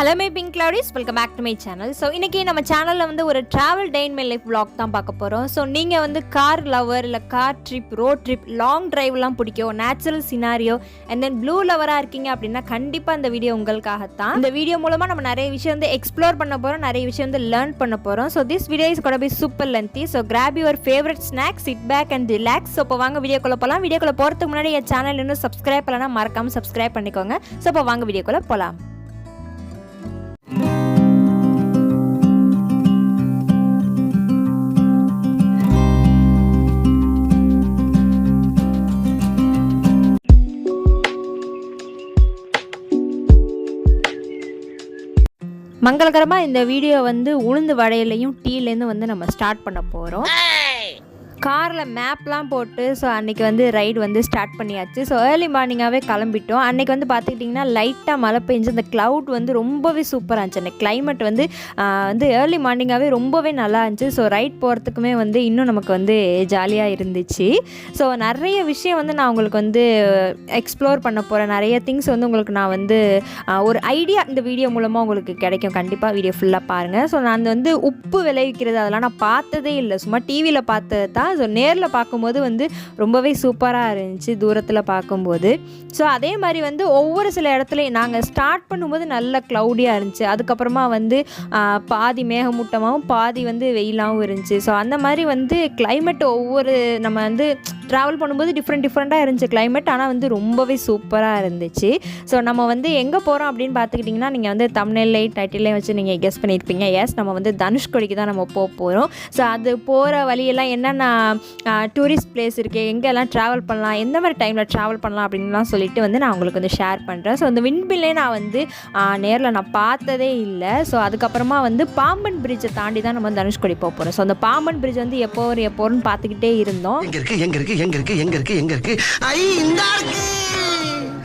Hello my pink cloudies, welcome back to my channel. So இன்னைக்கு நம்ம சேனல்ல வந்து ஒரு travel day in my life vlog தான் பார்க்க போறோம். So நீங்க வந்து கார் லவர் இல்ல car trip, road trip, long டிரைவ்லாம் பிடிக்கும், natural scenario and then blue லவரா இருக்கீங்க அப்படின்னா கண்டிப்பா இந்த வீடியோ உங்களுக்காக தான். இந்த வீடியோ மூலமா நம்ம நிறைய விஷயம் வந்து எக்ஸ்ப்ளோர் பண்ண போறோம், நிறைய விஷயம் வந்து லேர்ன் பண்ண போறோம். So this video is going to be super lengthy. So grab your favorite snack, sit back and relax. So இப்போ வாங்க வீடியோக்குள்ள போலாம். வீடியோக்குள்ள போறதுக்கு முன்னாடி என் சேனல் இன்னும் subscribe பண்ணலனா மறக்காம subscribe பண்ணிக்கோங்க. So இப்போ வாங்க வீடியோக்குள்ள போலாம். மங்களகரமாக இந்த வீடியோ வந்து உளுந்து வடையிலையும் டீலேருந்து வந்து நம்ம ஸ்டார்ட் பண்ண போகிறோம். காரில் மேப்லாம் போட்டு ஸோ அன்றைக்கி வந்து ரைடு வந்து ஸ்டார்ட் பண்ணியாச்சு. ஸோ ஏர்லி மார்னிங்காகவே கிளம்பிட்டோம். அன்றைக்கி வந்து பார்த்துக்கிட்டிங்கன்னா லைட்டாக மழை பெஞ்சு அந்த க்ளவுட் வந்து ரொம்பவே சூப்பராக இருந்துச்சு. அந்த கிளைமேட் வந்து ஏர்லி மார்னிங்காகவே ரொம்பவே நல்லா இருந்துச்சு. ஸோ ரைட் போகிறதுக்குமே வந்து இன்னும் நமக்கு வந்து ஜாலியாக இருந்துச்சு. ஸோ நிறைய விஷயம் வந்து நான் உங்களுக்கு வந்து எக்ஸ்ப்ளோர் பண்ண போகிறேன். நிறைய திங்ஸ் வந்து உங்களுக்கு நான் வந்து ஒரு ஐடியா இந்த வீடியோ மூலமாக உங்களுக்கு கிடைக்கும். கண்டிப்பாக வீடியோ ஃபுல்லாக பாருங்கள். ஸோ நான் வந்து உப்பு விளைவிக்கிறது அதெல்லாம் நான் பார்த்ததே இல்லை, சும்மா டிவியில் பார்த்தது தான். ஸோ நேரில் பார்க்கும்போது வந்து ரொம்பவே சூப்பராக இருந்துச்சு தூரத்தில் பார்க்கும்போது. ஸோ அதே மாதிரி வந்து ஒவ்வொரு சில இடத்துலையும் நாங்கள் ஸ்டார்ட் பண்ணும்போது நல்ல க்ளவுடியாக இருந்துச்சு. அதுக்கப்புறமா வந்து பாதி மேகமூட்டமாகவும் பாதி வந்து வெயிலாகவும் இருந்துச்சு. ஸோ அந்த மாதிரி வந்து கிளைமேட் ஒவ்வொரு நம்ம வந்து ட்ராவல் பண்ணும்போது டிஃப்ரெண்ட்டாக இருந்துச்சு கிளைமேட். ஆனால் வந்து ரொம்பவே சூப்பராக இருந்துச்சு. ஸோ நம்ம வந்து எங்கே போகிறோம் அப்படின்னு பார்த்துக்கிட்டிங்கன்னா நீங்கள் வந்து தம்ப்நெயில்லையும் டைட்டிலையும் வச்சு நீங்கள் கெஸ் பண்ணியிருப்பீங்க. எஸ், நம்ம வந்து தனுஷ்கோடிக்கு தான் நம்ம போகிறோம். ஸோ அது போகிற வழியெல்லாம் என்னென்ன டூரிஸ்ட் பிளேஸ் இருக்குது, எங்கெல்லாம் ட்ராவல் பண்ணலாம், எந்த மாதிரி டைமில் ட்ராவல் பண்ணலாம் அப்படின்லாம் சொல்லிட்டு வந்து நான் உங்களுக்கு வந்து ஷேர் பண்ணுறேன். ஸோ அந்த விண்ட்மில்லே நான் வந்து நேரில் நான் பார்த்ததே இல்லை. ஸோ அதுக்கப்புறமா வந்து பாம்பன் பிரிட்ஜை தாண்டி தான் நம்ம தனுஷ்கோடி போகிறோம். ஸோ அந்த பாம்பன் பிரிட்ஜ் வந்து எப்போன்னு பார்த்துக்கிட்டே இருந்தோம்.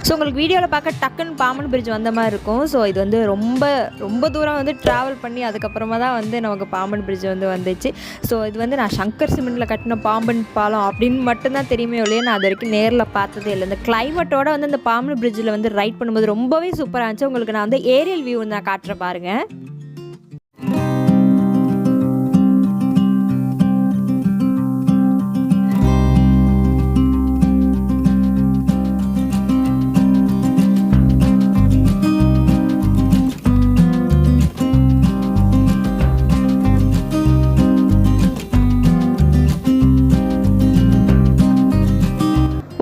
ஸோ உங்களுக்கு வீடியோவில் பார்க்க டக்குன்னு பாம்பன் பிரிட்ஜ் வந்த மாதிரி இருக்கும். ஸோ இது வந்து ரொம்ப தூரம் வந்து ட்ராவல் பண்ணி அதுக்கப்புறமா தான் வந்து நமக்கு பாம்பன் பிரிட்ஜ் வந்து வந்துச்சு. ஸோ இது வந்து நான் சங்கர் சிமெண்ட்டில் கட்டின பாம்பன் பாலம் அப்படின்னு மட்டும்தான் தெரியுமே இல்லையே, நான் அது வரைக்கும் நேரில் பார்த்ததே இல்லை. இந்த கிளைமேட்டோட வந்து இந்த பாம்பன் பிரிட்ஜில் வந்து ரைட் பண்ணும்போது ரொம்பவே சூப்பராக இருந்துச்சு. உங்களுக்கு நான் வந்து ஏரியல் வியூ வந்து நான் காட்டுறேன் பாருங்கள்.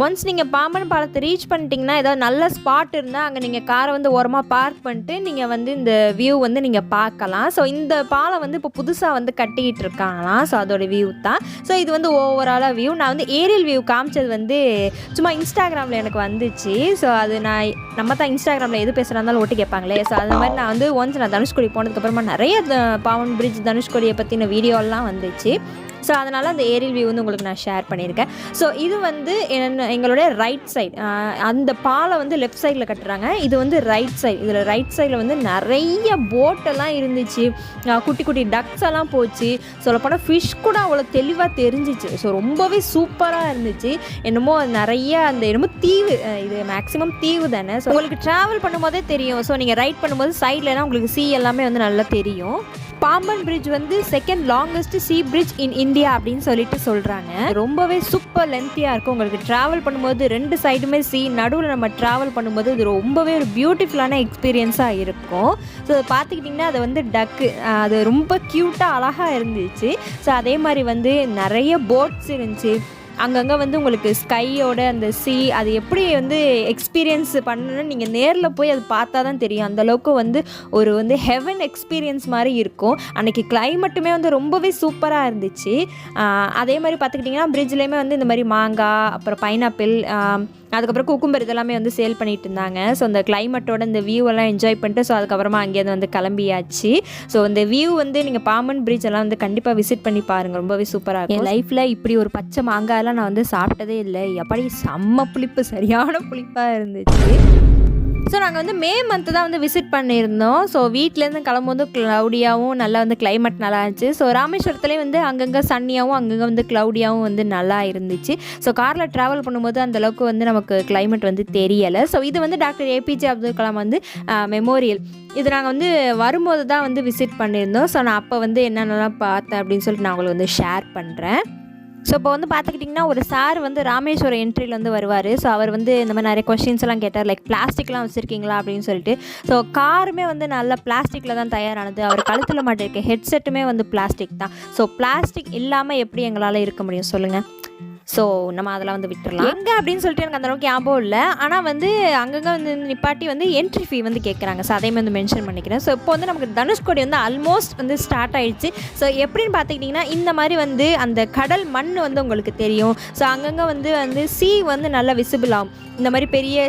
ஒன்ஸ் நீங்கள் பாம்பன் பாலத்தை ரீச் பண்ணிட்டீங்கன்னா ஏதாவது நல்ல ஸ்பாட் இருந்தால் அங்கே நீங்கள் காரை வந்து ஓரமாக பார்க் பண்ணிட்டு நீங்கள் வந்து இந்த வியூ வந்து நீங்கள் பார்க்கலாம். ஸோ இந்த பாலம் வந்து இப்போ புதுசாக வந்து கட்டிக்கிட்டு இருக்காங்களாம். ஸோ அதோட வியூ தான். ஸோ இது வந்து ஓவராலாக வியூ. நான் வந்து ஏரியல் வியூ காமிச்சது வந்து சும்மா இன்ஸ்டாகிராமில் எனக்கு வந்துச்சு. ஸோ அது நம்ம தான் இன்ஸ்டாகிராமில் எது பேசுகிறா இருந்தாலும் ஒட்டி கேட்பாங்களே. ஸோ அது மாதிரி நான் வந்து ஒன்ஸ் நான் தனுஷ்கோடி போனதுக்கப்புறமா நிறைய பாம்பன் பிரிட்ஜ் தனுஷ்கோடியை பற்றின வீடியோலாம் வந்துச்சு. ஸோ அதனால் அந்த ஏரியல் வியூ வந்து உங்களுக்கு நான் ஷேர் பண்ணியிருக்கேன். ஸோ இது வந்து எங்களுடைய ரைட் சைட். அந்த பாலம் வந்து லெஃப்ட் சைடில் கட்டுறாங்க, இது வந்து ரைட் சைடு. இதில் ரைட் சைடில் வந்து நிறைய போட்டெல்லாம் இருந்துச்சு, குட்டி டக்ஸ் எல்லாம் போச்சு. சொல்லப்போனால் ஃபிஷ் கூட அவ்வளோ தெளிவாக தெரிஞ்சிச்சு. ஸோ ரொம்பவே சூப்பராக இருந்துச்சு. என்னமோ நிறைய அந்த என்னமோ தீவு, இது மேக்ஸிமம் தீவு தானே. ஸோ உங்களுக்கு ட்ராவல் பண்ணும்போதே தெரியும். ஸோ நீங்கள் ரைட் பண்ணும்போது சைட்லலாம் உங்களுக்கு சீ எல்லாமே வந்து நல்லா தெரியும். பாம்பன் பிரிட்ஜ் வந்து second longest sea bridge in India அப்படின்னு சொல்லிட்டு சொல்கிறாங்க. ரொம்பவே சூப்பர் லென்த்தியாக இருக்கும். உங்களுக்கு ட்ராவல் பண்ணும்போது ரெண்டு சைடுமே சீ, நடுவில் நம்ம ட்ராவல் பண்ணும்போது இது ரொம்பவே ஒரு பியூட்டிஃபுல்லான எக்ஸ்பீரியன்ஸாக இருக்கும். ஸோ பார்த்துக்கிட்டிங்கன்னா அது வந்து டக்கு, அது ரொம்ப க்யூட்டாக அழகாக இருந்துச்சு. ஸோ அதே மாதிரி வந்து நிறைய போட்ஸ் இருந்துச்சு. அங்கங்கே வந்து உங்களுக்கு ஸ்கையோட அந்த சீ அது எப்படி வந்து எக்ஸ்பீரியன்ஸ் பண்ணணும்னு நீங்கள் நேரில் போய் அது பார்த்தா தான் தெரியும். அந்தளவுக்கு வந்து ஒரு வந்து ஹெவன் எக்ஸ்பீரியன்ஸ் மாதிரி இருக்கும். அன்றைக்கி கிளைமேட்டுமே வந்து ரொம்பவே சூப்பராக இருந்துச்சு. அதே மாதிரி பார்த்துக்கிட்டிங்கன்னா பிரிட்ஜ்லேயுமே வந்து இந்த மாதிரி மாங்காய், அப்புறம் பைனாப்பிள், அதுக்கப்புறம் குக்கும்பர் இதெல்லாமே வந்து சேல் பண்ணிட்டு இருந்தாங்க. ஸோ அந்த கிளைமேட்டோட இந்த வியூ எல்லாம் என்ஜாய் பண்ணிட்டு ஸோ அதுக்கப்புறமா அங்கேயிருந்து வந்து கிளம்பியாச்சு. ஸோ இந்த வியூ வந்து நீங்கள் பாம்பன் பிரிட்ஜ் எல்லாம் வந்து கண்டிப்பாக விசிட் பண்ணி பாருங்கள், ரொம்பவே சூப்பராக இருக்கும். என் லைஃப்பில் இப்படி ஒரு பச்சை மாங்காயெல்லாம் நான் வந்து சாப்பிட்டதே இல்லை. எப்படி செம்ம புளிப்பு, சரியான புளிப்பாக இருந்துச்சு. ஸோ நாங்கள் வந்து மே மந்த்து தான் வந்து விசிட் பண்ணியிருந்தோம். ஸோ வீட்டிலேருந்து கிளம்பும்போது க்ளவுடியாகவும் நல்லா வந்து கிளைமேட் நல்லா இருந்துச்சு. ஸோ ராமேஸ்வரத்துலேயே வந்து அங்கங்கே சன்னியாகவும் அங்கங்கே வந்து க்ளவுடியாகவும் வந்து நல்லா இருந்துச்சு. ஸோ காரில் ட்ராவல் பண்ணும்போது அந்தளவுக்கு வந்து நமக்கு கிளைமேட் வந்து தெரியலை. ஸோ இது வந்து டாக்டர் ஏபிஜே அப்துல் கலாம் வந்து மெமோரியல். இது நாங்கள் வந்து வரும்போது தான் வந்து விசிட் பண்ணியிருந்தோம். ஸோ நான் அப்போ வந்து என்னென்னலாம் பார்த்தேன் அப்படின்னு சொல்லிட்டு நான் உங்களுக்கு வந்து ஷேர் பண்ணுறேன். ஸோ இப்போ வந்து பார்த்துக்கிட்டிங்கன்னா ஒரு சார் வந்து ராமேஸ்வரம் என்ட்ரியில் வந்து வருவார். ஸோ அவர் வந்து இந்த மாதிரி நிறைய கொஸ்டின்ஸ் எல்லாம் கேட்டார், லைக் பிளாஸ்டிக்லாம் வச்சுருக்கீங்களா அப்படின்னு சொல்லிட்டு. ஸோ காருமே வந்து நல்லா பிளாஸ்டிக்கில் தான் தயாரானது. அவர் கழுத்தில் மாட்டிருக்க ஹெட்செட்டுமே வந்து பிளாஸ்டிக் தான். ஸோ பிளாஸ்டிக் இல்லாமல் எப்படி எங்களால் இருக்க முடியும் சொல்லுங்கள். ஸோ நம்ம அதெல்லாம் வந்து விட்டுறலாம். எங்கே அப்படின்னு சொல்லிட்டு எனக்கு அந்தளவுக்கு ஞாபகம் இல்லை. ஆனால் வந்து அங்கங்கே வந்து நிப்பாட்டி வந்து என்ட்ரி ஃபீ வந்து கேட்குறாங்க. ஸோ அதையும் வந்து மென்ஷன் பண்ணிக்கிறேன். ஸோ இப்போ வந்து நமக்கு தனுஷ்கோடி வந்து ஆல்மோஸ்ட் வந்து ஸ்டார்ட் ஆகிடுச்சு. ஸோ எப்படின்னு பார்த்துக்கிட்டிங்கன்னா இந்த மாதிரி வந்து அந்த கடல் மண் வந்து உங்களுக்கு தெரியும். ஸோ அங்கங்கே வந்து சீ வந்து நல்லா விசிபிள் ஆகும். இந்த மாதிரி பெரிய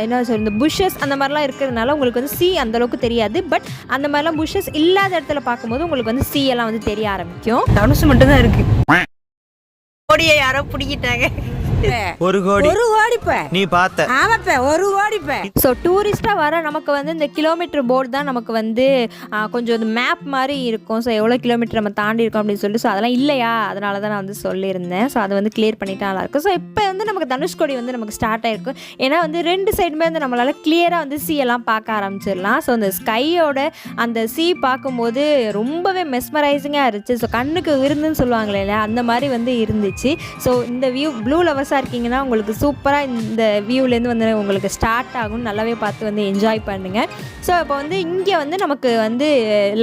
என்ன சொல்கிறது, இந்த புஷ்ஷஸ் அந்த மாதிரிலாம் இருக்கிறதுனால உங்களுக்கு வந்து சீ அந்தளவுக்கு தெரியாது. பட் அந்த மாதிரிலாம் புஷ்ஷஸ் இல்லாத இடத்துல பார்க்கும்போது உங்களுக்கு வந்து சீ எல்லாம் வந்து தெரிய ஆரம்பிக்கும். தனுஷ் மட்டும்தான் இருக்குது. கோடியை யாரோ பிடிக்கிட்டாங்க. ஒரு கோடி நீ பார்த்த. ஆமாப்ப ஒரு கோடி. ஸோ டூரிஸ்ட்டாக வர நமக்கு வந்து இந்த கிலோமீட்டர் போர்டு தான் நமக்கு வந்து கொஞ்சம் இந்த மேப் மாதிரி இருக்கும். ஸோ எவ்வளோ கிலோமீட்டர் நம்ம தாண்டி இருக்கோம் அப்படின்னு சொல்லிட்டு. ஸோ அதெல்லாம் இல்லையா, அதனால தான் நான் வந்து சொல்லியிருந்தேன். ஸோ அதை வந்து கிளியர் பண்ணிட்டா நல்லாயிருக்கும். ஸோ இப்போ வந்து நமக்கு தனுஷ்கோடி வந்து நமக்கு ஸ்டார்ட் ஆகிருக்கும். ஏன்னா வந்து ரெண்டு சைடுமே வந்து நம்மளால் கிளியராக வந்து சீ எல்லாம் பார்க்க ஆரம்பிச்சிடலாம். ஸோ அந்த ஸ்கையோட அந்த சீ பார்க்கும்போது ரொம்பவே மெஸ்மரைசிங்காக இருந்துச்சு. ஸோ கண்ணுக்கு விருந்துன்னு சொல்லுவாங்களே இல்லையா, அந்த மாதிரி வந்து இருந்துச்சு. ஸோ இந்த வியூ ப்ளூ லவர்ஸாக இருக்கீங்கன்னா உங்களுக்கு சூப்பராக இந்த வியூலேருந்து வந்து உங்களுக்கு ஸ்டார்ட் ஆகும். நல்லாவே பார்த்து வந்து என்ஜாய் பண்ணுங்கள். ஸோ இப்போ வந்து இங்கே வந்து நமக்கு வந்து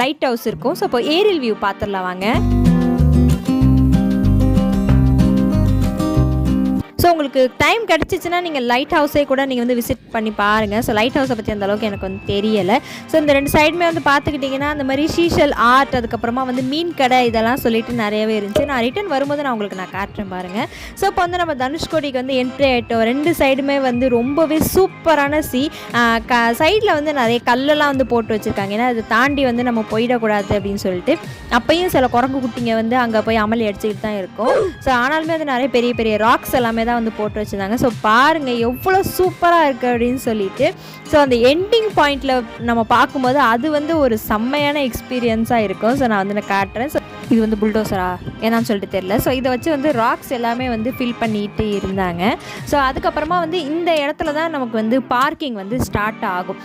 லைட் ஹவுஸ் இருக்கும். ஸோ இப்போ ஏரியல் வியூ பார்த்துடலாம் வாங்க. ஸோ உங்களுக்கு டைம் கிடச்சிச்சின்னா நீங்கள் லைட் ஹவுஸே கூட நீங்கள் வந்து விசிட் பண்ணி பாருங்கள். ஸோ லைட் ஹவுஸை பற்றி அந்தளவுக்கு எனக்கு வந்து தெரியலை. ஸோ இந்த ரெண்டு சைடுமே வந்து பார்த்துக்கிட்டிங்கன்னா அந்த மாதிரி ஷீஷல் ஆர்ட், அதுக்கப்புறமா வந்து மீன் கடை, இதெல்லாம் சொல்லிட்டு நிறையவே இருந்துச்சு. நான் ரிட்டன் வரும்போது நான் உங்களுக்கு காட்டுறேன் பாருங்கள். ஸோ இப்போ வந்து நம்ம தனுஷ்கோடிக்கு வந்து என்ட்ரி ஆகிட்டோம். ரெண்டு சைடுமே வந்து ரொம்பவே சூப்பரான சீ. சைடில் வந்து நிறைய கல்லெல்லாம் வந்து போட்டு வச்சுருக்காங்க. ஏன்னா அதை தாண்டி வந்து நம்ம போயிடக்கூடாது அப்படின்னு சொல்லிட்டு. அப்பையும் சில குரங்கு குட்டிங்க வந்து அங்கே போய் அமளி அடிச்சுக்கிட்டு தான் இருக்கும். ஸோ ஆனாலுமே வந்து நிறைய பெரிய பெரிய ராக்ஸ் எல்லாமே தான் வந்து போட்டு வச்சுருந்தாங்க. ஸோ பாருங்கள் எவ்வளோ சூப்பராக இருக்குது அப்படின்னு சொல்லிட்டு. ஸோ அந்த எண்டிங் பாயிண்டில் நம்ம பார்க்கும்போது அது வந்து ஒரு செம்மையான எக்ஸ்பீரியன்ஸாக இருக்கும். ஸோ நான் வந்து நான் காட்டுறேன். ஸோ இது வந்து புல்டோசரா ஏன்னான்னு சொல்லிட்டு தெரியல. ஸோ இதை வச்சு வந்து ராக்ஸ் எல்லாமே வந்து ஃபில் பண்ணிட்டு இருந்தாங்க. ஸோ அதுக்கப்புறமா வந்து இந்த இடத்துல தான் நமக்கு வந்து பார்க்கிங் வந்து ஸ்டார்ட் ஆகும்.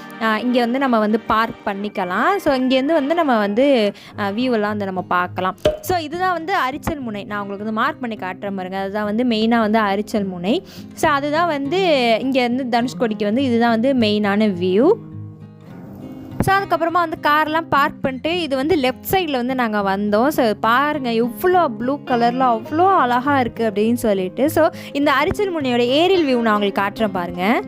இங்கே வந்து நம்ம வந்து பார்க் பண்ணிக்கலாம். ஸோ இங்கேருந்து வந்து நம்ம வந்து வியூவெல்லாம் வந்து நம்ம பார்க்கலாம். ஸோ இதுதான் வந்து அரிச்சல் முனை. நான் உங்களுக்கு வந்து மார்க் பண்ணி காட்டுறேன் பாருங்க. அதுதான் வந்து மெயினாக வந்து அரிச்சல் முனை. ஸோ அதுதான் வந்து இங்கேருந்து தனுஷ்கோடிக்கு வந்து இதுதான் வந்து மெயினான வியூ. ஸோ அதுக்கப்புறமா வந்து கார்லாம் பார்க் பண்ணிட்டு இது வந்து லெஃப்ட் சைடில் வந்து நாங்கள் வந்தோம். ஸோ பாருங்கள் எவ்வளோ ப்ளூ கலரில் அவ்வளோ அழகாக இருக்குது அப்படின்னு சொல்லிட்டு. ஸோ இந்த அரிச்சல் முனையோட ஏரியல் வியூ நான் உங்களுக்கு காட்டுறேன் பாருங்கள்.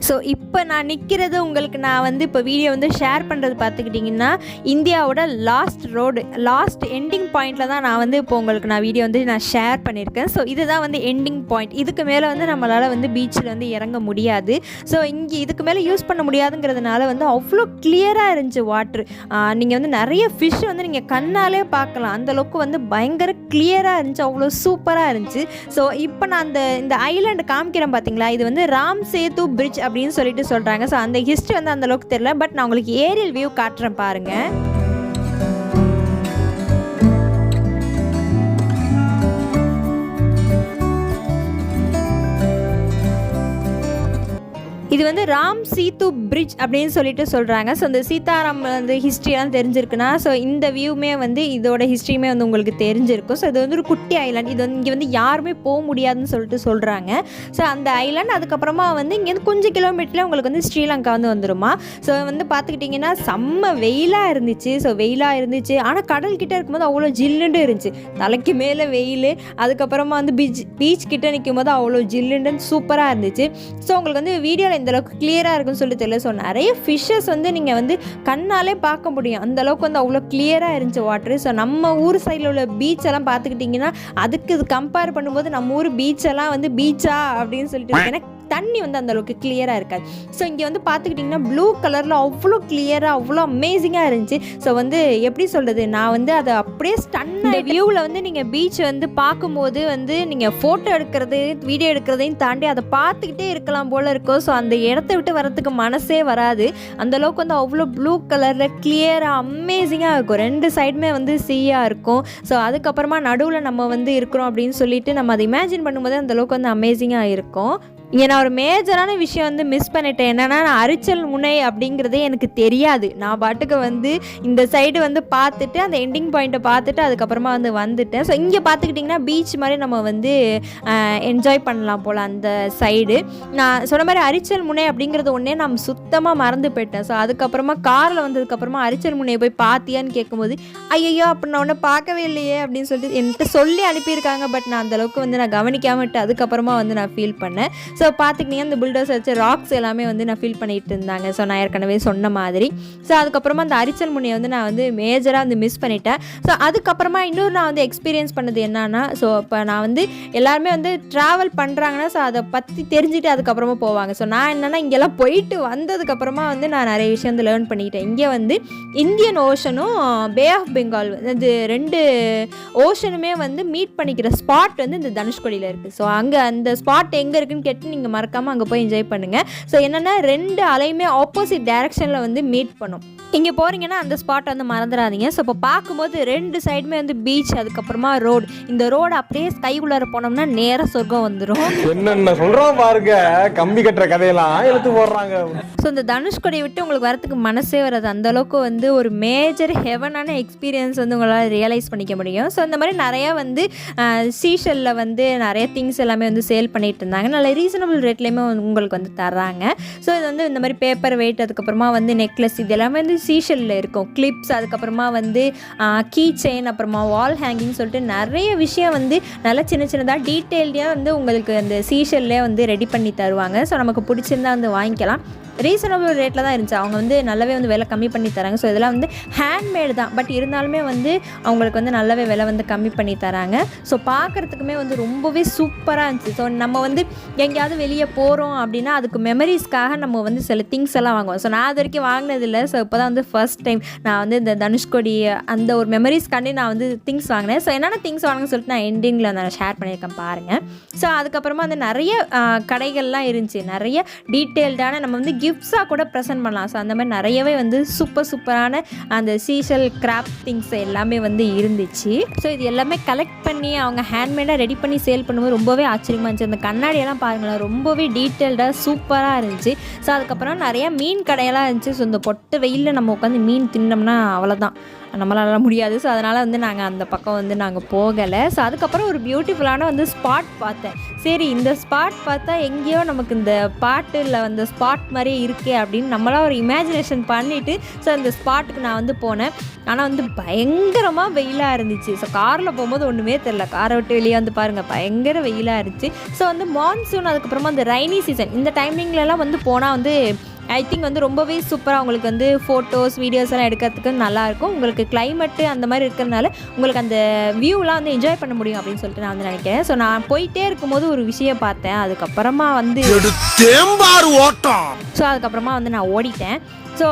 ஸோ இப்போ நான் நிற்கிறது உங்களுக்கு நான் வந்து இப்போ வீடியோ வந்து ஷேர் பண்ணுறது பார்த்துக்கிட்டிங்கன்னா இந்தியாவோட லாஸ்ட் எண்டிங் பாயிண்டில் தான் நான் வந்து இப்போ உங்களுக்கு நான் வீடியோ வந்து நான் ஷேர் பண்ணியிருக்கேன். ஸோ இதுதான் வந்து எண்டிங் பாயிண்ட். இதுக்கு மேலே வந்து நம்மளால் வந்து பீச்சில் வந்து இறங்க முடியாது. ஸோ இங்கே இதுக்கு மேலே யூஸ் பண்ண முடியாதுங்கிறதுனால வந்து அவ்வளோ கிளியராக இருந்துச்சு வாட்ரு. நீங்கள் வந்து நிறைய ஃபிஷ் வந்து நீங்கள் கண்ணாலே பார்க்கலாம். அந்தளவுக்கு வந்து பயங்கர கிளியராக இருந்துச்சு, அவ்வளோ சூப்பராக இருந்துச்சு. ஸோ இப்போ நான் இந்த ஐலாண்டு காமிக்கிறேன் பார்த்தீங்களா, இது வந்து ராம் சேது பிரிட்ஜ் அப்படின்னு சொல்லிட்டு சொல்கிறாங்க. ஸோ அந்த ஹிஸ்ட்ரி வந்து அந்த அளவுக்கு தெரியல. பட் நான் உங்களுக்கு ஏரியல் வியூ காட்டுறேன் பாருங்கள். இது வந்து ராம் சீது பிரிட்ஜ் அப்படின்னு சொல்லிட்டு சொல்கிறாங்க. ஸோ இந்த சீதாராம் வந்து ஹிஸ்ட்ரியெல்லாம் தெரிஞ்சிருக்குன்னா ஸோ இந்த வியூமே வந்து இதோட ஹிஸ்ட்ரியுமே வந்து உங்களுக்கு தெரிஞ்சிருக்கும். ஸோ இது வந்து ஒரு குட்டி ஐலாண்ட். இது வந்து இங்கே வந்து யாருமே போக முடியாதுன்னு சொல்லிட்டு சொல்கிறாங்க. ஸோ அந்த ஐலாண்ட் அதுக்கப்புறமா வந்து இங்கேருந்து கொஞ்சம் கிலோமீட்டரில் உங்களுக்கு வந்து ஸ்ரீலங்கா வந்து வந்துடுமா. ஸோ வந்து பார்த்துக்கிட்டிங்கன்னா செம்ம வெயிலாக இருந்துச்சு. ஸோ வெயிலாக இருந்துச்சு, ஆனால் கடல்கிட்ட இருக்கும்போது அவ்வளோ ஜில்லுண்டு இருந்துச்சு. தலைக்கு மேலே வெயில், அதுக்கப்புறமா வந்து பீச் கிட்ட நிற்கும் போது அவ்வளோ ஜில்லுண்டுன்னு சூப்பராக இருந்துச்சு. ஸோ உங்களுக்கு வந்து வீடியோவில் இந்தளவுக்கு கிளியராக இருக்குன்னு சொல்லி தெரியல. ஸோ நிறைய ஃபிஷ்ஷஸ் வந்து நீங்கள் வந்து கண்ணாலே பார்க்க முடியும், அந்தளவுக்கு வந்து அவ்வளோ கிளியராக இருந்துச்சு வாட்ரு. ஸோ நம்ம ஊர் சைடில் உள்ள பீச்செல்லாம் பார்த்துக்கிட்டிங்கன்னா அதுக்கு இது கம்பேர் பண்ணும்போது நம்ம ஊர் பீச்செல்லாம் வந்து பீச்சா அப்படின்னு சொல்லிட்டு ஏன்னா தண்ணி வந்து அந்தளவுக்கு கிளியராக இருக்காது. ஸோ இங்கே வந்து பார்த்துக்கிட்டிங்கன்னா ப்ளூ கலரில் அவ்வளோ கிளியராக அவ்வளோ அமேசிங்காக இருந்துச்சு. ஸோ வந்து எப்படி சொல்கிறது, நான் வந்து அதை அப்படியே ஸ்டன்ன வியூவில் வந்து நீங்கள் பீச் வந்து பார்க்கும்போது வந்து நீங்கள் ஃபோட்டோ எடுக்கிறது வீடியோ எடுக்கிறதையும் தாண்டி அதை பார்த்துக்கிட்டே இருக்கலாம் போல் இருக்கும். ஸோ அந்த இடத்த விட்டு வரத்துக்கு மனசே வராது, அந்தளவுக்கு வந்து அவ்வளோ ப்ளூ கலரில் கிளியராக அமேசிங்காக இருக்கும். 2 சைடுமே வந்து சீயாக இருக்கும். ஸோ அதுக்கப்புறமா நடுவில் நம்ம வந்து இருக்கிறோம் அப்படின்னு சொல்லிட்டு நம்ம அதை இமேஜின் பண்ணும்போது அந்தளவுக்கு வந்து அமேசிங்காக இருக்கும். இங்கே நான் ஒரு மேஜரான விஷயம் வந்து மிஸ் பண்ணிட்டேன். என்னென்னா, நான் அரிச்சல் முனை அப்படிங்கிறதே எனக்கு தெரியாது. நான் பாட்டுக்கு வந்து இந்த சைடு வந்து பார்த்துட்டு அந்த எண்டிங் பாயிண்ட்டை பார்த்துட்டு அதுக்கப்புறமா வந்து வந்துட்டேன். ஸோ இங்கே பார்த்துக்கிட்டிங்கன்னா பீச் மாதிரி நம்ம வந்து என்ஜாய் பண்ணலாம் போல் அந்த சைடு. நான் சொன்ன மாதிரி அரிச்சல் முனை அப்படிங்கிறது ஒன்றே நான் சுத்தமாக மறந்து போயிட்டேன். ஸோ அதுக்கப்புறமா காரில் வந்ததுக்கப்புறமா அரிச்சல் முனையை போய் பார்த்தியான்னு கேட்கும்போது ஐயோ அப்படி நான் ஒன்றை பார்க்கவே இல்லையே அப்படின்னு சொல்லிட்டு என்கிட்ட சொல்லி அனுப்பியிருக்காங்க. பட் நான் அந்தளவுக்கு வந்து நான் கவனிக்காமட்டு அதுக்கப்புறமா வந்து நான் ஃபீல் பண்ணேன். ஸோ பார்த்துக்கிட்டிங்கன்னா இந்த பில்டர்ஸ் வச்சு ராக்ஸ் எல்லாமே வந்து நான் ஃபீல் பண்ணிகிட்டு இருந்தாங்க. ஸோ நான் ஏற்கனவே சொன்ன மாதிரி. ஸோ அதுக்கப்புறமா அந்த அரிச்சல் முனையை வந்து நான் வந்து மேஜராக வந்து மிஸ் பண்ணிட்டேன். ஸோ அதுக்கப்புறமா இன்னொரு நான் வந்து எக்ஸ்பீரியன்ஸ் பண்ணது என்னன்னா, ஸோ இப்போ நான் வந்து எல்லாருமே வந்து ட்ராவல் பண்ணுறாங்கன்னா ஸோ அதை பற்றி தெரிஞ்சுட்டு அதுக்கப்புறமா போவாங்க. ஸோ நான் என்னென்னா இங்கெல்லாம் போயிட்டு வந்ததுக்கப்புறமா வந்து நான் நிறைய விஷயம் வந்து லேர்ன் பண்ணிக்கிட்டேன். இங்கே வந்து இந்தியன் ஓஷனும் பே ஆஃப் பெங்கால் இது 2 ஓஷனுமே வந்து மீட் பண்ணிக்கிற ஸ்பாட் வந்து இந்த தனுஷ்கோடியில் இருக்குது. ஸோ அங்கே அந்த ஸ்பாட் எங்கே இருக்குன்னு கேட்டு நீங்கள் மறக்காமல் அங்கே போய் என்ஜாய் பண்ணுங்கள். ஸோ என்னென்னா 2 அலையுமே ஆப்போசிட் டைரக்ஷனில் வந்து மீட் பண்ணும். இங்கே போகிறீங்கன்னா அந்த ஸ்பாட்டை வந்து மறந்துடாதீங்க. ஸோ இப்போ பார்க்கும்போது 2 சைடுமே வந்து பீச், அதுக்கப்புறமா ரோடு. இந்த ரோடு அப்படியே ஸ்கைக்குள்ளார போனோம்னா நேராக சொர்க்கம் வந்துடும். என்னென்ன சொல்கிறோம் பாருங்க, கம்பி கட்டுற கதையெல்லாம் எடுத்து போடுறாங்க. ஸோ இந்த தனுஷ்கோடியை விட்டு உங்களுக்கு வரத்துக்கு மனசே வராது. அந்தளவுக்கு வந்து ஒரு மேஜர் ஹெவனான எக்ஸ்பீரியன்ஸ் வந்து உங்களால் ரியலைஸ் பண்ணிக்க முடியும். ஸோ இந்த மாதிரி நிறையா வந்து சீஷலில் வந்து நிறைய திங்ஸ் எல்லாமே வந்து சேல் பண்ணிகிட்டு இருந்தாங்க. நல்ல ரீசனபிள் ரேட்லேயுமே உங்களுக்கு வந்து தர்றாங்க. ஸோ இது வந்து இந்த மாதிரி பேப்பர் வெயிட், அதுக்கப்புறமா வந்து நெக்லஸ், இது எல்லாமே வந்து சீஷலில் இருக்கும். கிளிப்ஸ், அதுக்கப்புறமா வந்து கீ செயின், அப்புறமா வால் ஹேங்கிங் சொல்லிட்டு நிறைய விஷயம் வந்து நல்லா சின்ன சின்னதாக டீட்டெயில்டாக வந்து உங்களுக்கு அந்த சீஷல்லே வந்து ரெடி பண்ணி தருவாங்க. ஸோ நமக்கு பிடிச்சிருந்தா வந்து வாங்கிக்கலாம். ரீசனபிள் ரேட்டில் தான் இருந்துச்சு. அவங்க வந்து நல்லாவே வந்து விலை கம்மி பண்ணி தராங்க. ஸோ இதெல்லாம் வந்து ஹேண்ட்மேடு தான், பட் இருந்தாலுமே வந்து அவங்களுக்கு வந்து நல்லாவே விலை வந்து கம்மி பண்ணி தராங்க. ஸோ பார்க்குறதுக்குமே வந்து ரொம்பவே சூப்பராக இருந்துச்சு. ஸோ நம்ம வந்து எங்கேயாவது வெளியே போகிறோம் அப்படின்னா அதுக்கு மெமரிஸ்க்காக நம்ம வந்து சில திங்ஸ் எல்லாம் வாங்குவோம். ஸோ நான் அது வரைக்கும் வாங்கினதில்லை. ஸோ இப்போ தான் வந்து ஃபர்ஸ்ட் டைம் நான் வந்து இந்த தனுஷ்கோடி அந்த ஒரு மெமரிஸ்க்காண்டி நான் வந்து திங்ஸ் வாங்கினேன். ஸோ என்னென்ன திங்ஸ் வாங்கினேன்னு சொல்லிட்டு நான் எண்டிங்கில் நான் ஷேர் பண்ணியிருக்கேன் பாருங்கள். ஸோ அதுக்கப்புறமா வந்து நிறைய கடைகள்லாம் இருந்துச்சு. நிறைய டீட்டெயில்டான நம்ம வந்து கிஃப்ட்ஸாக கூட ப்ரெசென்ட் பண்ணலாம். ஸோ அந்த மாதிரி நிறையவே வந்து சூப்பரான அந்த சீஷல் கிராஃப்ட் திங்ஸ் எல்லாமே வந்து இருந்துச்சு. ஸோ இது எல்லாமே கலெக்ட் பண்ணி அவங்க ஹேண்ட்மேடாக ரெடி பண்ணி சேல் பண்ணும்போது ரொம்பவே ஆச்சரியமாக இருந்துச்சு. அந்த கண்ணாடியெல்லாம் பாருங்களேன், ரொம்பவே டீட்டெயில்டாக சூப்பராக இருந்துச்சு. ஸோ அதுக்கப்புறம் நிறையா மீன் கடையெல்லாம் இருந்துச்சு. ஸோ இந்த பொட்டு வெயிலில் நம்ம உட்காந்து மீன் தின்னோம்னா அவ்வளோதான், நம்மளால முடியாது. ஸோ அதனால் வந்து நாங்கள் அந்த பக்கம் வந்து நாங்கள் போகலை. ஸோ அதுக்கப்புறம் ஒரு பியூட்டிஃபுல்லான வந்து ஸ்பாட் பார்த்தேன். சரி, இந்த ஸ்பாட் பார்த்தா எங்கேயோ நமக்கு இந்த பாட்டில் அந்த ஸ்பாட் மாதிரியே இருக்கே அப்படின்னு நம்மளாம் ஒரு இமேஜினேஷன் பண்ணிவிட்டு ஸோ அந்த ஸ்பாட்டுக்கு நான் வந்து போனேன். ஆனால் வந்து பயங்கரமாக வெயிலாக இருந்துச்சு. ஸோ காரில் போகும்போது ஒன்றுமே தெரில, காரை விட்டு வெளியே வந்து பாருங்கள் பயங்கர வெயிலாக இருந்துச்சு. ஸோ வந்து மான்சூன், அதுக்கப்புறமா அந்த ரைனி சீசன், இந்த டைமிங்லலாம் வந்து போனால் வந்து ஐ திங்க் வந்து ரொம்பவே சூப்பராக உங்களுக்கு வந்து ஃபோட்டோஸ் வீடியோஸ் எல்லாம் எடுக்கிறதுக்கு நல்லாயிருக்கும். உங்களுக்கு கிளைமேட்டு அந்த மாதிரி இருக்கிறதுனால உங்களுக்கு அந்த வியூலாம் வந்து என்ஜாய் பண்ண முடியும் அப்படின்னு சொல்லிட்டு நான் வந்து நினைக்கிறேன். ஸோ நான் போயிட்டே இருக்கும்போது ஒரு விஷயம் பார்த்தேன். அதுக்கப்புறமா வந்து அதுக்கப்புறமா வந்து நான் ஓடிட்டேன். ஸோ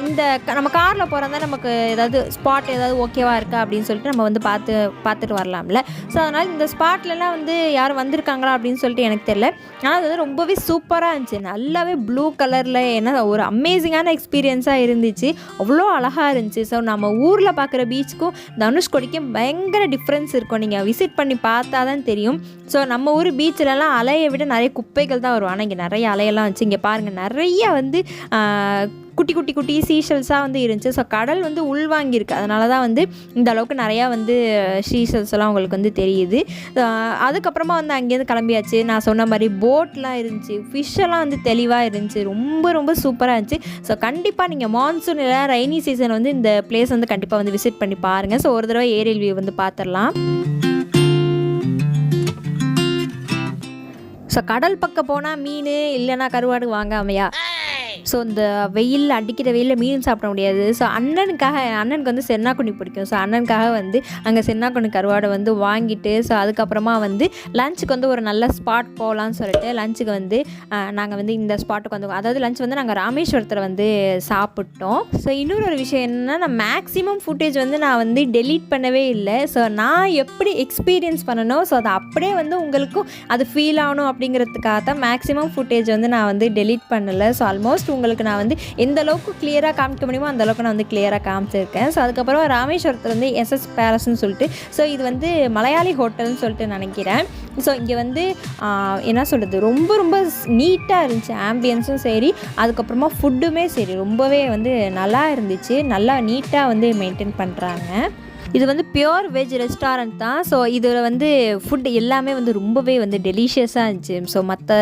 இந்த நம்ம காரில் போகிறதா நமக்கு ஏதாவது ஸ்பாட் ஏதாவது ஓகேவாக இருக்கா அப்படின்னு சொல்லிட்டு நம்ம வந்து பார்த்துட்டு வரலாம்ல. ஸோ அதனால் இந்த ஸ்பாட்லலாம் வந்து யாரும் வந்திருக்காங்களா அப்படின்னு சொல்லிட்டு எனக்கு தெரியல. ஆனால் அது வந்து ரொம்பவே சூப்பராக இருந்துச்சு. நல்லாவே ப்ளூ கலரில் ஏன்னா ஒரு அமேசிங்கான எக்ஸ்பீரியன்ஸாக இருந்துச்சு. அவ்வளோ அழகாக இருந்துச்சு. ஸோ நம்ம ஊரில் பார்க்குற பீச்சுக்கும் தனுஷ்கோடிக்கும் பயங்கர டிஃப்ரென்ஸ் இருக்கும். நீங்கள் விசிட் பண்ணி பார்த்தா தான் தெரியும். ஸோ நம்ம ஊர் பீச்சிலலாம் அலையை விட நிறைய குப்பைகள் தான் வரும். ஆனால் இங்கே நிறைய அலையெல்லாம் இருந்துச்சு. இங்கே பாருங்கள் நிறைய வந்து குட்டி குட்டி குட்டி சீஷல்ஸாக வந்து இருந்துச்சு. ஸோ கடல் வந்து உள்வாங்கியிருக்கு. அதனால தான் வந்து இந்த அளவுக்கு நிறையா வந்து சீஷல்ஸ் எல்லாம் உங்களுக்கு வந்து தெரியுது. அதுக்கப்புறமா வந்து அங்கேருந்து கிளம்பியாச்சு. நான் சொன்ன மாதிரி போட்லாம் இருந்துச்சு, ஃபிஷ்ஷெல்லாம் வந்து தெளிவாக இருந்துச்சு. ரொம்ப ரொம்ப சூப்பராக இருந்துச்சு. ஸோ கண்டிப்பாக நீங்கள் மான்சூன் இல்லை ரெய்னி சீசன் வந்து இந்த பிளேஸ் வந்து கண்டிப்பாக வந்து விசிட் பண்ணி பாருங்கள். ஸோ ஒரு தடவை ஏரியல் வியூ வந்து பார்த்துடலாம். ஸோ கடல் பக்கம் போனால் மீன் இல்லைன்னா கருவாடு வாங்காமையா? ஸோ இந்த வெயில் அடிக்கிற வெயிலில் மீன் சாப்பிட முடியாது. ஸோ அண்ணனுக்கு வந்து சென்னாக்குனி பிடிக்கும். ஸோ அண்ணனுக்காக வந்து அங்கே சென்னாக்குனி கருவாடை வந்து வாங்கிட்டு ஸோ அதுக்கப்புறமா வந்து லஞ்சுக்கு வந்து ஒரு நல்ல ஸ்பாட் போகலான்னு சொல்லிட்டு லஞ்சுக்கு வந்து நாங்கள் வந்து இந்த ஸ்பாட்டுக்கு வந்து, அதாவது லஞ்ச் வந்து நாங்கள் ராமேஸ்வரத்தில் வந்து சாப்பிட்டோம். ஸோ இன்னொரு விஷயம் என்னென்னா, நான் மேக்ஸிமம் ஃபுட்டேஜ் வந்து நான் வந்து டெலீட் பண்ணவே இல்லை. ஸோ நான் எப்படி எக்ஸ்பீரியன்ஸ் பண்ணணும், ஸோ அதை அப்படியே வந்து உங்களுக்கும் அது ஃபீல் ஆகணும் அப்படிங்கிறதுக்காக தான் மேக்ஸிமம் ஃபுட்டேஜ் வந்து நான் வந்து டெலீட் பண்ணலை. ஸோ ஆல்மோஸ்ட் உங்களுக்கு நான் வந்து எந்த அளவுக்கு கிளியராக காமிக்க முடியுமோ அந்த அளவுக்கு நான் வந்து கிளியராக காமிச்சிருக்கேன். ஸோ அதுக்கப்புறம் ராமேஸ்வரத்தில் வந்து SS பேலஸ்ன்னு சொல்லிட்டு, ஸோ இது வந்து மலையாளி ஹோட்டல்னு சொல்லிட்டு நினைக்கிறேன். ஸோ இங்கே வந்து என்ன சொல்கிறது, ரொம்ப ரொம்ப நீட்டாக இருந்துச்சு. ஆம்பியன்ஸும் சரி, அதுக்கப்புறமா ஃபுட்டுமே சரி, ரொம்பவே வந்து நல்லா இருந்துச்சு. நல்லா நீட்டாக வந்து மெயின்டைன் பண்ணுறாங்க. இது வந்து பியோர் வெஜ் ரெஸ்டாரண்ட் தான். ஸோ இதில் வந்து ஃபுட் எல்லாமே வந்து ரொம்பவே வந்து டெலிஷியஸாக இருந்துச்சு. ஸோ மற்ற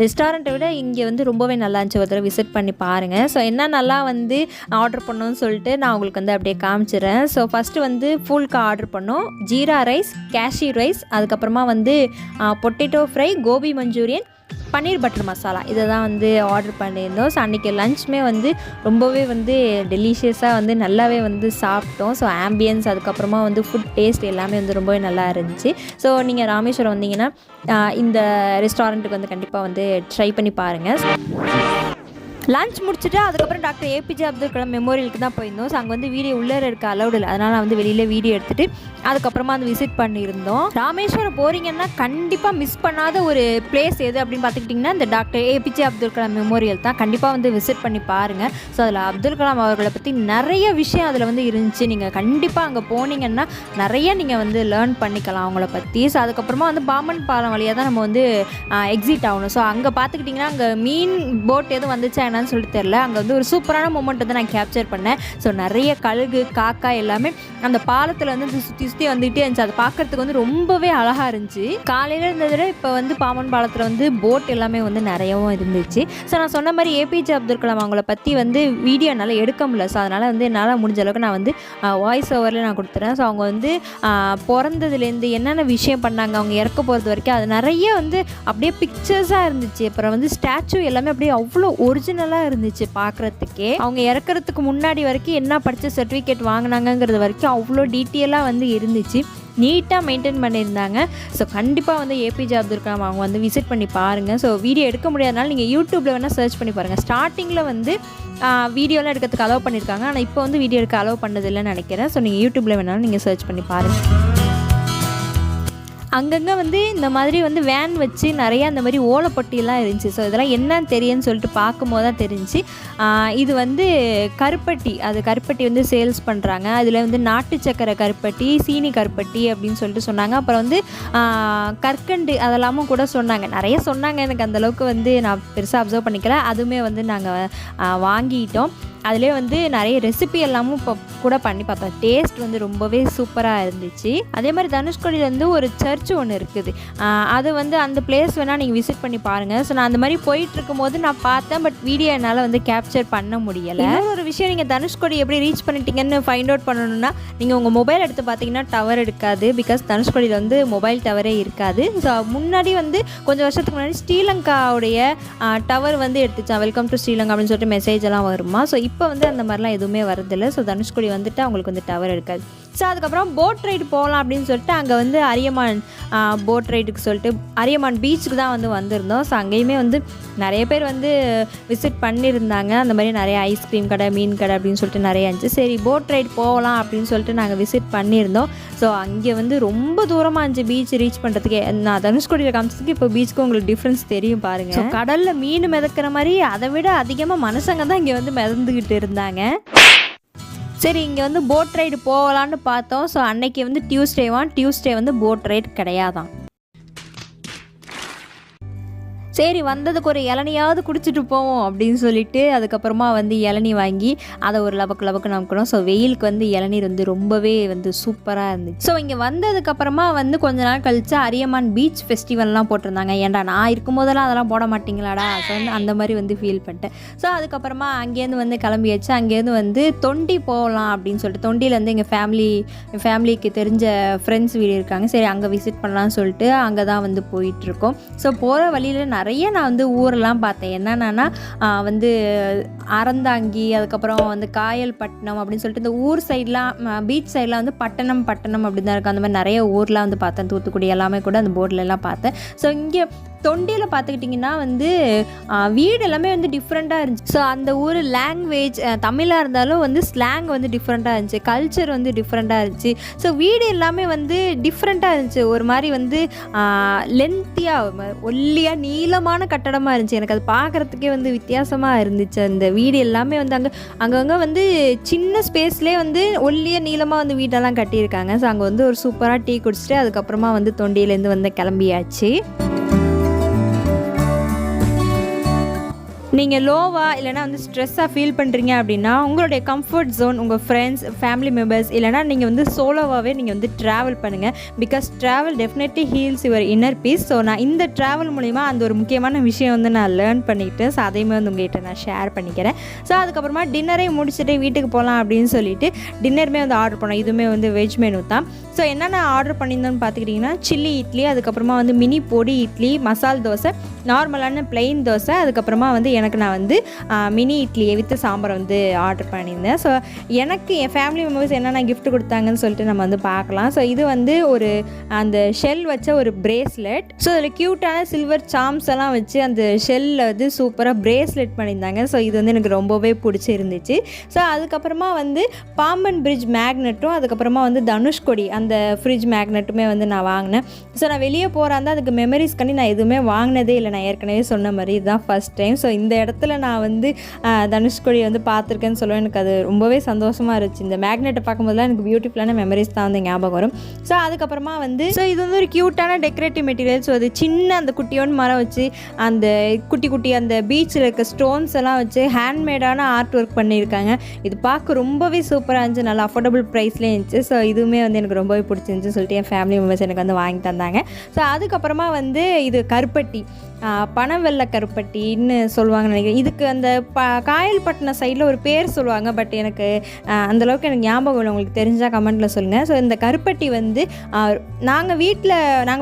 ரெஸ்டாரண்ட்டை விட இங்கே வந்து ரொம்பவே நல்லா இருந்துச்சு. ஒரு தடவை விசிட் பண்ணி பாருங்கள். ஸோ என்ன நல்லா வந்து ஆர்டர் பண்ணோன்னு சொல்லிட்டு நான் உங்களுக்கு வந்து அப்படியே காமிச்சிடுறேன். ஸோ ஃபஸ்ட்டு வந்து ஃபுல்கா ஆர்டர் பண்ணோம், ஜீரா ரைஸ், கேஷ்யூ ரைஸ், அதுக்கப்புறமா வந்து பொட்டேட்டோ ஃப்ரை, கோபி மஞ்சூரியன், பன்னீர் பட்டர் மசாலா, இதை தான் வந்து ஆர்டர் பண்ணியிருந்தோம். ஸோ அன்றைக்கி லன்ச்சுமே வந்து ரொம்பவே வந்து டெலிஷியஸாக வந்து நல்லாவே வந்து சாப்பிட்டோம். ஸோ ஆம்பியன்ஸ் அதுக்கப்புறமா வந்து ஃபுட் டேஸ்ட் எல்லாமே வந்து ரொம்பவே நல்லா இருந்துச்சு. ஸோ நீங்கள் ராமேஸ்வரம் வந்தீங்கன்னா இந்த ரெஸ்டாரண்ட்டுக்கு வந்து கண்டிப்பாக வந்து ட்ரை பண்ணி பாருங்கள். லன்ச் முடிச்சுட்டு அதுக்கப்புறம் டாக்டர் APJ அப்துல் கலாம் மெமோரியலுக்கு தான் போயிருந்தோம். ஸோ அங்கே வந்து வீடியோ உள்ளே இருக்க அலௌடு இல்லை, அதனால் நான் வந்து வெளியில் வீடியோ எடுத்துகிட்டு அதுக்கப்புறமா வந்து விசிட் பண்ணியிருந்தோம். ராமேஸ்வரம் போகிறீங்கன்னா கண்டிப்பாக மிஸ் பண்ணாத ஒரு பிளேஸ் எது அப்படின்னு பார்த்துக்கிட்டிங்கன்னா இந்த doctor APJ Abdul Kalam memorial தான். கண்டிப்பாக வந்து விசிட் பண்ணி பாருங்கள். ஸோ அதில் அப்துல் கலாம் அவர்களை பற்றி நிறைய விஷயம் அதில் வந்து இருந்துச்சு. நீங்கள் கண்டிப்பாக அங்கே போனீங்கன்னா நிறைய நீங்கள் வந்து லேர்ன் பண்ணிக்கலாம் அவங்கள பற்றி. ஸோ அதுக்கப்புறமா வந்து பாம்பன் பாலம் வழியாக தான் நம்ம வந்து எக்ஸிட் ஆகணும். ஸோ அங்கே பார்த்துக்கிட்டிங்கன்னா அங்கே மீன் போட் எதுவும் வந்துச்சா என்னன்னு சொல்லிட்டு தெரில. அங்கே வந்து ஒரு சூப்பரான மூமெண்ட் வந்து நான் கேப்சர் பண்ணேன். ஸோ நிறைய கழுகு, காக்கா எல்லாமே அந்த பாலத்தில் வந்து சுற்றி சுற்றி வந்துகிட்டே இருந்துச்சு. அதை பார்க்குறதுக்கு வந்து ரொம்பவே அழகாக இருந்துச்சு. காலையில் இருந்ததை இப்போ வந்து பாம்பன் பாலத்தில் வந்து போட் எல்லாமே வந்து நிறையவும் இருந்துச்சு. ஸோ நான் சொன்ன மாதிரி APJ அப்துல் கலாம் அவங்கள பற்றி வந்து வீடியோ என்னால் எடுக்க முடியல. ஸோ அதனால் வந்து என்னால் முடிஞ்ச அளவுக்கு நான் வந்து வாய்ஸ் ஓவரில் நான் கொடுத்துறேன். ஸோ அவங்க வந்து பிறந்ததுலேருந்து என்னென்ன விஷயம் பண்ணாங்க, அவங்க இறக்க போகிறது வரைக்கும் அது நிறைய வந்து அப்படியே பிக்சர்ஸாக இருந்துச்சு. அப்புறம் வந்து ஸ்டாச்சு எல்லாமே அப்படியே அவ்வளோ ஒரிஜினலாக இருந்துச்சு பார்க்குறதுக்கே. அவங்க இறக்குறதுக்கு முன்னாடி வரைக்கும் என்ன படித்த சர்டிஃபிகேட் வாங்கினாங்கிறது வரைக்கும் அவ்வளோ டீட்டெயிலாக வந்து இருந்துச்சு. நீட்டாக மெயின்டைன் பண்ணியிருந்தாங்க. ஸோ கண்டிப்பாக வந்து APJ அப்துல் கலாம் அவங்க வந்து விசிட் பண்ணி பாருங்கள். ஸோ வீடியோ எடுக்க முடியாதனால நீங்கள் யூடியூப்பில் வேணால் சர்ச் பண்ணி பாருங்கள். ஸ்டார்டிங்கில் வந்து வீடியோலாம் எடுக்கிறதுக்கு அலோவ் பண்ணியிருக்காங்க, ஆனால் இப்போ வந்து வீடியோ எடுக்க அலோவ் பண்ணதில்லைன்னு நினைக்கிறேன். ஸோ நீங்கள் யூடியூப்பில் வேணாலும் நீங்கள் சர்ச் பண்ணி பாருங்கள். அங்கங்கே வந்து இந்த மாதிரி வந்து வேன் வச்சு நிறையா இந்த மாதிரி ஓலைப்பட்டியெல்லாம் இருந்துச்சு. ஸோ இதெல்லாம் என்னன்னு தெரியும்னு சொல்லிட்டு பார்க்கும்போது தான் தெரிஞ்சு இது வந்து கருப்பட்டி. அது கருப்பட்டி வந்து சேல்ஸ் பண்ணுறாங்க. அதில் வந்து நாட்டு சக்கரை கருப்பட்டி, சீனி கருப்பட்டி அப்படின்னு சொல்லிட்டு சொன்னாங்க. அப்புறம் வந்து கற்கண்டு அதெல்லாமும் கூட சொன்னாங்க. நிறைய சொன்னாங்க, எனக்கு அந்தளவுக்கு வந்து நான் பெருசாக அப்சர்வ் பண்ணிக்கல. அதுவுமே வந்து நாங்கள் வாங்கிட்டோம். அதிலே வந்து நிறைய ரெசிபி எல்லாமும் இப்போ கூட பண்ணி பார்த்தோம். டேஸ்ட் வந்து ரொம்பவே சூப்பராக இருந்துச்சு. அதே மாதிரி தனுஷ்கோடியில் வந்து ஒரு சர்ச் ஒன்று இருக்குது. அது வந்து அந்த பிளேஸ் வேணால் நீங்கள் விசிட் பண்ணி பாருங்கள். ஸோ நான் அந்த மாதிரி போயிட்டுருக்கும் போது நான் பார்த்தேன், பட் வீடியோ என்னால் வந்து கேப்சர் பண்ண முடியலை. ஒரு விஷயம், நீங்கள் தனுஷ்கோடி எப்படி ரீச் பண்ணிட்டீங்கன்னு ஃபைண்ட் அவுட் பண்ணணும்னா நீங்கள் உங்கள் மொபைல் எடுத்து பார்த்தீங்கன்னா டவர் எடுக்காது. பிகாஸ் தனுஷ்கோடியில் வந்து மொபைல் டவரே இருக்காது. ஸோ முன்னாடி வந்து கொஞ்சம் வருஷத்துக்கு முன்னாடி ஸ்ரீலங்காவுடைய டவர் வந்து எடுத்துச்சான். வெல்கம் டு ஸ்ரீலங்கா அப்படின்னு சொல்லிட்டு மெசேஜ் எல்லாம் வருமா. ஸோ இப்போ வந்து அந்த மாதிரிலாம் எதுவுமே வரதில்லை. ஸோ தனுஷ்கோடி வந்துட்டு அவங்களுக்கு வந்து டவர் எடுக்காது. ஸோ அதுக்கப்புறம் போட் ரைடு போகலாம் அப்படின்னு சொல்லிட்டு அங்கே வந்து அரியமான் போட் ரைடுக்கு சொல்லிட்டு அரியமான் பீச்சுக்கு தான் வந்து வந்திருந்தோம். ஸோ அங்கேயுமே வந்து நிறைய பேர் வந்து விசிட் பண்ணியிருந்தாங்க. அந்த மாதிரி நிறைய ஐஸ்கிரீம் கடை, மீன் கடை அப்படின்னு சொல்லிட்டு நிறைய இருந்துச்சு. சரி போட் ரைடு போகலாம் அப்படின்னு சொல்லிட்டு நாங்கள் விசிட் பண்ணியிருந்தோம். ஸோ அங்கே வந்து ரொம்ப தூரமாக இருந்துச்சு பீச் ரீச் பண்ணுறதுக்கே. நான் தனுஷ்கோடியில் காமிச்சதுக்கு இப்போ பீச்சுக்கு உங்களுக்கு டிஃப்ரென்ஸ் தெரியும் பாருங்கள். ஸோ கடலில் மீன் மிதக்கிற மாதிரி அதை விட அதிகமாக மனுஷங்க தான் இங்கே வந்து மிதந்துக்கிட்டு இருந்தாங்க. சரி, இங்கே வந்து போட் ரைடு போகலான்னு பார்த்தோம். ஸோ அன்னைக்கு வந்து டியூஸ்டே வந்து போட் ரைடு கிடையாதான். சரி வந்ததுக்கு ஒரு இளநியாவது குடிச்சிட்டு போவோம் அப்படின்னு சொல்லிட்டு அதுக்கப்புறமா வந்து இளநீ வாங்கி அதை ஒரு லபக்கு நமக்கணும். ஸோ வெயிலுக்கு வந்து இளநீர் வந்து ரொம்பவே வந்து சூப்பராக இருந்துச்சு. ஸோ இங்கே வந்ததுக்கப்புறமா வந்து கொஞ்ச நாள் கழிச்சு அரியமான் பீச் ஃபெஸ்டிவல்லாம் போட்டிருந்தாங்க. ஏன்டா நான் இருக்கும்போதெல்லாம் அதெல்லாம் போட மாட்டிங்களாடா, ஸோ வந்து அந்த மாதிரி வந்து ஃபீல் பண்ணிட்டேன். ஸோ அதுக்கப்புறமா அங்கேருந்து வந்து கிளம்பியாச்சு. அங்கேருந்து வந்து தொண்டி போகலாம் அப்படின்னு சொல்லிட்டு, தொண்டியிலேருந்து எங்கள் ஃபேமிலிக்கு தெரிஞ்ச ஃப்ரெண்ட்ஸ் வீடு இருக்காங்க, சரி அங்கே விசிட் பண்ணலாம்னு சொல்லிட்டு அங்கே தான் வந்து போயிட்டுருக்கோம். ஸோ போகிற வழியில் நிறைய நான் வந்து ஊரெல்லாம் பார்த்தேன். என்னென்னா வந்து அறந்தாங்கி, அதுக்கப்புறம் வந்து காயல்பட்டினம் அப்படின்னு சொல்லிட்டு இந்த ஊர் சைட்லாம் பீச் சைட்லாம் வந்து பட்டணம் அப்படி தான் இருக்கும். அந்த மாதிரி நிறைய ஊர்லாம் வந்து பார்த்தேன். தூத்துக்குடி எல்லாமே கூட அந்த போர்டிலலாம் பார்த்தேன். ஸோ இங்கே தொண்டியில் பார்த்துக்கிட்டிங்கன்னா வந்து வீடு எல்லாமே வந்து டிஃப்ரெண்ட்டாக இருந்துச்சு. ஸோ அந்த ஊர் லாங்குவேஜ் தமிழாக இருந்தாலும் வந்து ஸ்லாங் வந்து டிஃப்ரெண்ட்டாக இருந்துச்சு, கல்ச்சர் வந்து டிஃப்ரெண்ட்டாக இருந்துச்சு. ஸோ வீடு எல்லாமே வந்து டிஃப்ரெண்ட்டாக இருந்துச்சு. ஒரு மாதிரி வந்து லென்த்தியாக ஒல்லியாக நீளமான கட்டடமாக இருந்துச்சு. எனக்கு அது பார்க்குறதுக்கே வந்து வித்தியாசமாக இருந்துச்சு. அந்த வீடு எல்லாமே வந்து அங்கங்கே வந்து சின்ன ஸ்பேஸ்லேயே வந்து ஒல்லியாக நீளமாக வந்து வீடெல்லாம் கட்டியிருக்காங்க. ஸோ அங்கே வந்து ஒரு சூப்பராக டீ குடிச்சிட்டு அதுக்கப்புறமா வந்து தொண்டியிலேருந்து வந்து கிளம்பியாச்சு. நீங்கள் லோவாக இல்லைனா வந்து ஸ்ட்ரெஸ்ஸாக ஃபீல் பண்ணுறீங்க அப்படின்னா உங்களுடைய கம்ஃபர்ட் ஜோன், உங்கள் ஃப்ரெண்ட்ஸ், ஃபேமிலி மெம்பர்ஸ் இல்லைனா நீங்கள் வந்து சோலோவாகவே நீங்கள் வந்து ட்ராவல் பண்ணுங்கள். Because travel definitely heals your inner peace. So நான் இந்த ட்ராவல் மூலிமா அந்த ஒரு முக்கியமான விஷயம் வந்து நான் லேர்ன் பண்ணிக்கிட்டேன். ஸோ அதையுமே வந்து உங்கள்கிட்ட நான் ஷேர் பண்ணிக்கிறேன். ஸோ அதுக்கப்புறமா டின்னரே முடிச்சுட்டு வீட்டுக்கு போகலாம் அப்படின்னு சொல்லிட்டு டின்னருமே வந்து ஆர்டர் பண்ணோம். இதுவுமே வந்து வெஜ் மெனு தான். ஸோ என்னென்ன ஆர்டர் பண்ணியிருந்தோன்னு பார்த்துக்கிட்டிங்கன்னா சில்லி இட்லி, அதுக்கப்புறமா வந்து மினி பொடி இட்லி, மசால் தோசை, நார்மலான பிளெயின் தோசை, அதுக்கப்புறமா வந்து எனக்கு நான் வந்து மினி இட்லியை வித்து சாம்பார் வந்து ஆர்டர் பண்ணியிருந்தேன். ஸோ எனக்கு என் ஃபேமிலி மெம்பர்ஸ் என்னென்ன கிஃப்ட் கொடுத்தாங்கன்னு சொல்லிட்டு நம்ம வந்து பார்க்கலாம். ஸோ இது வந்து ஒரு அந்த ஷெல் வச்ச ஒரு பிரேஸ்லெட். ஸோ அதில் க்யூட்டான சில்வர் சாம்ஸ் எல்லாம் வச்சு அந்த ஷெல்லில் வந்து சூப்பராக பிரேஸ்லெட் பண்ணியிருந்தாங்க. ஸோ இது வந்து எனக்கு ரொம்பவே பிடிச்சிருந்துச்சு. ஸோ அதுக்கப்புறமா வந்து பாம்பன் பிரிட்ஜ் மேக்னெட்டும், அதுக்கப்புறமா வந்து தனுஷ்கொடி அந்த ஃப்ரிட்ஜ் மேக்னெட்டுமே வந்து நான் வாங்கினேன். ஸோ நான் வெளியே போகிறாந்தா அதுக்கு மெமரிஸ் பண்ணி நான் எதுவுமே வாங்கினதே இல்லை. நான் ஏற்கனவே சொன்ன மாதிரி இதுதான் ஃபஸ்ட் டைம். ஸோ இந்த இடத்துல நான் வந்து தனுஷ்கொடியை வந்து பார்த்துருக்கேன்னு சொல்லுவேன். எனக்கு அது ரொம்பவே சந்தோஷமாக இருந்துச்சு. இந்த மேக்னெட்டை பார்க்கும்போதுலாம் எனக்கு பியூட்டிஃபுல்லான மெமரிஸ் தான் வந்து ஞாபகம் வரும். ஸோ அதுக்கப்புறமா வந்து இது வந்து ஒரு க்யூட்டான டெக்கரேட்டிவ் மெட்டீரியல். ஸோ அது சின்ன அந்த குட்டியோன்னு மரம் வச்சு அந்த குட்டி அந்த பீச்சில் இருக்க ஸ்டோன்ஸ் எல்லாம் வச்சு ஹேண்ட்மேடான ஆர்ட் ஒர்க் பண்ணியிருக்காங்க. இது பார்க்க ரொம்பவே சூப்பராக இருந்துச்சு, நல்லா அஃபோர்டபுள் ப்ரைஸ்லேயே இருந்துச்சு. ஸோ இதுவுமே வந்து எனக்கு ரொம்பவே பிடிச்சிருந்துச்சு சொல்லிட்டு என் ஃபேமிலி மெம்பர்ஸ் எனக்கு வந்து வாங்கி தந்தாங்க. ஸோ அதுக்கப்புறமா வந்து இது கருப்பட்டி, பனவெல்ல கருப்பட்டின்னு சொல்லுவாங்கன்னு நினைக்கிறேன். இதுக்கு அந்த காயல்பட்டினம் சைடில் ஒரு பேர் சொல்லுவாங்க, பட் எனக்கு அந்தளவுக்கு எனக்கு ஞாபகம் இல்லை. உங்களுக்கு தெரிஞ்சால் கமெண்ட்டில் சொல்லுங்கள். ஸோ இந்த கருப்பட்டி வந்து நாங்கள்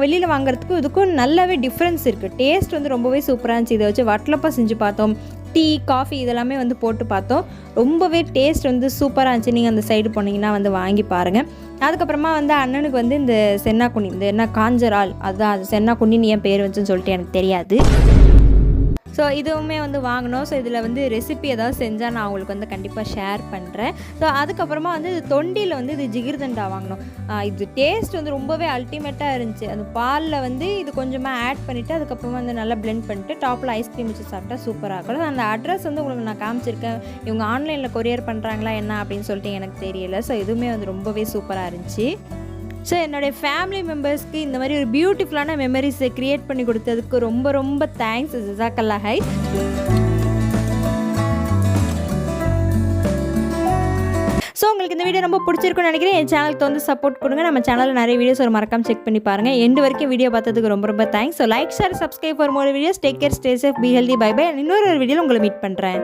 வெளியில் வாங்குறதுக்கும் இதுக்கும் நல்லாவே டிஃப்ரென்ஸ் இருக்குது. டேஸ்ட் வந்து ரொம்பவே சூப்பராக இருந்துச்சு. இதை வச்சு வட்டலப்பா செஞ்சு பார்த்தோம், டீ, காஃபி இதெல்லாமே வந்து போட்டு பார்த்தோம். ரொம்பவே டேஸ்ட் வந்து சூப்பராக இருந்துச்சு. நீங்கள் அந்த சைடு போனீங்கன்னா வந்து வாங்கி பாருங்கள். அதுக்கப்புறமா வந்து அண்ணனுக்கு வந்து இந்த சென்னாக்குண்ணி, இந்த என்ன காஞ்சரால், அதுதான் அது சென்னாக்குண்ணின்னு என் பேர் வச்சுன்னு சொல்லிட்டு எனக்கு தெரியாது. ஸோ இதுவுமே வந்து வாங்கினோம். ஸோ இதில் வந்து ரெசிபி ஏதாவது செஞ்சால் நான் உங்களுக்கு வந்து கண்டிப்பாக ஷேர் பண்ணுறேன். ஸோ அதுக்கப்புறமா வந்து இது தொண்டியில் வந்து இது ஜிகிர்தண்டா வாங்கினோம். இது டேஸ்ட் வந்து ரொம்பவே அல்டிமேட்டாக இருந்துச்சு. அந்த பாலில் வந்து இது கொஞ்சமாக ஆட் பண்ணிவிட்டு அதுக்கப்புறமா வந்து நல்லா பிளெண்ட் பண்ணிட்டு டாப்பில் ஐஸ்கிரீம் வச்சு சாப்பிட்டா சூப்பராக இருக்கும். அந்த அட்ரஸ் வந்து உங்களுக்கு நான் காமிச்சிருக்கேன். இவங்க ஆன்லைனில் கொரியர் பண்ணுறாங்களா என்ன அப்படின்னு சொல்லிட்டு எனக்கு தெரியல. ஸோ இதுவுமே வந்து ரொம்பவே சூப்பராக இருந்துச்சு. ஸோ என்னுடைய ஃபேமிலி மெம்பர்ஸ்க்கு இந்த மாதிரி ஒரு பியூட்டிஃபுல்லான மெமரிஸை க்ரியேட் பண்ணி கொடுத்ததுக்கு ரொம்ப ரொம்ப தேங்க்ஸ். ஜஸாக்கல்லா ஹை. ஸோ உங்களுக்கு இந்த வீடியோ ரொம்ப பிடிச்சிருக்குன்னு நினைக்கிறேன். என் சேனலுக்கு வந்து சப்போர்ட் கொடுங்க. நம்ம சேனலில் நிறைய வீடியோஸ் ஒரு மறக்காம செக் பண்ணி பாருங்கள். எண்டு வரைக்கும் வீடியோ பார்த்ததுக்கு ரொம்ப ரொம்ப thanks. So like, share, subscribe for more videos. Take care, stay safe, be healthy, bye bye. இன்னொரு வீடியோவில் உங்களை மீட் பண்ணுறேன்.